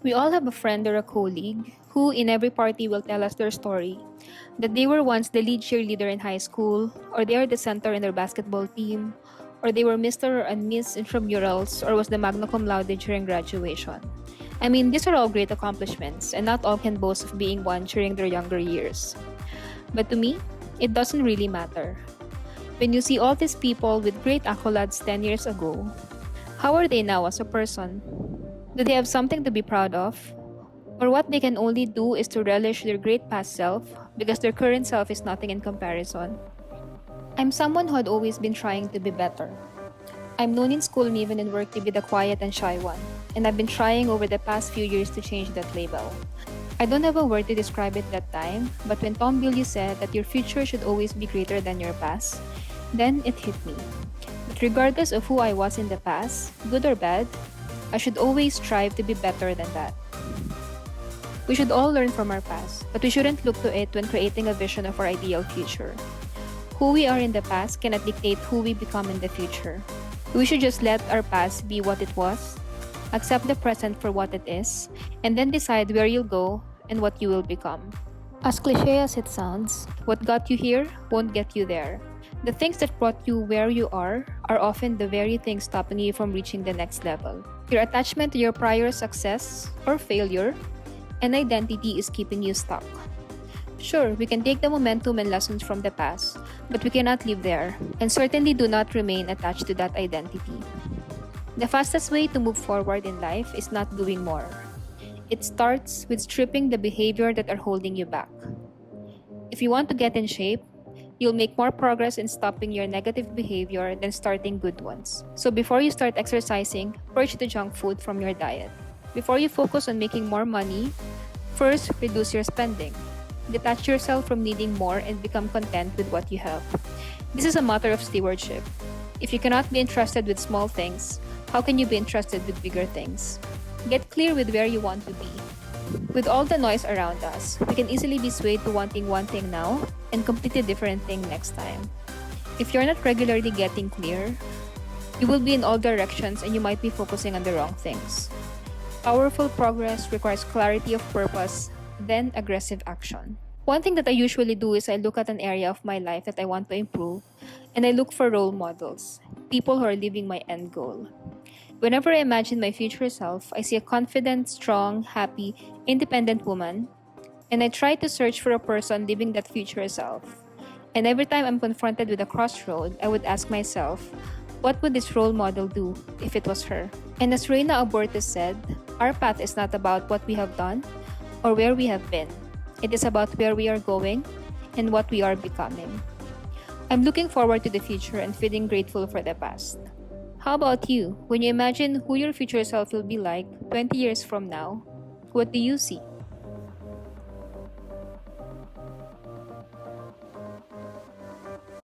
We all have a friend or a colleague who, in every party, will tell us their story. That they were once the lead cheerleader in high school, or they are the center in their basketball team, or they were Mr and Ms Intramurals, or was the Magna Cum Laude during graduation. I mean, these are all great accomplishments, and not all can boast of being one during their younger years. But to me, it doesn't really matter. When you see all these people with great accolades 10 years ago, how are they now as a person? Do they have something to be proud of? Or what they can only do is to relish their great past self because their current self is nothing in comparison? I'm someone who had always been trying to be better. I'm known in school and even in work to be the quiet and shy one, and I've been trying over the past few years to change that label. I don't have a word to describe it that time, but when Tom Bilyeu said that your future should always be greater than your past, then it hit me. But regardless of who I was in the past, good or bad, I should always strive to be better than that. We should all learn from our past, but we shouldn't look to it when creating a vision of our ideal future. Who we are in the past cannot dictate who we become in the future. We should just let our past be what it was, accept the present for what it is, and then decide where you'll go and what you will become. As cliche as it sounds, what got you here won't get you there. The things that brought you where you are often the very things stopping you from reaching the next level. Your attachment to your prior success or failure and identity is keeping you stuck. Sure, we can take the momentum and lessons from the past, but we cannot live there, and certainly do not remain attached to that identity. The fastest way to move forward in life is not doing more. It starts with stripping the behavior that are holding you back. If you want to get in shape, you'll make more progress in stopping your negative behavior than starting good ones. So before you start exercising, purge the junk food from your diet. Before you focus on making more money, first reduce your spending. Detach yourself from needing more and become content with what you have. This is a matter of stewardship. If you cannot be entrusted with small things, how can you be entrusted with bigger things? Get clear with where you want to be. With all the noise around us, we can easily be swayed to wanting one thing now and completely different thing next time. If you're not regularly getting clear, you will be in all directions and you might be focusing on the wrong things. Powerful progress requires clarity of purpose, then aggressive action. One thing that I usually do is I look at an area of my life that I want to improve and I look for role models, people who are living my end goal. Whenever I imagine my future self, I see a confident, strong, happy, independent woman, and I try to search for a person living that future self. And every time I'm confronted with a crossroad, I would ask myself, what would this role model do if it was her? And as Reina Abortes said, our path is not about what we have done or where we have been. It is about where we are going and what we are becoming. I'm looking forward to the future and feeling grateful for the past. How about you? When you imagine who your future self will be like 20 years from now, what do you see?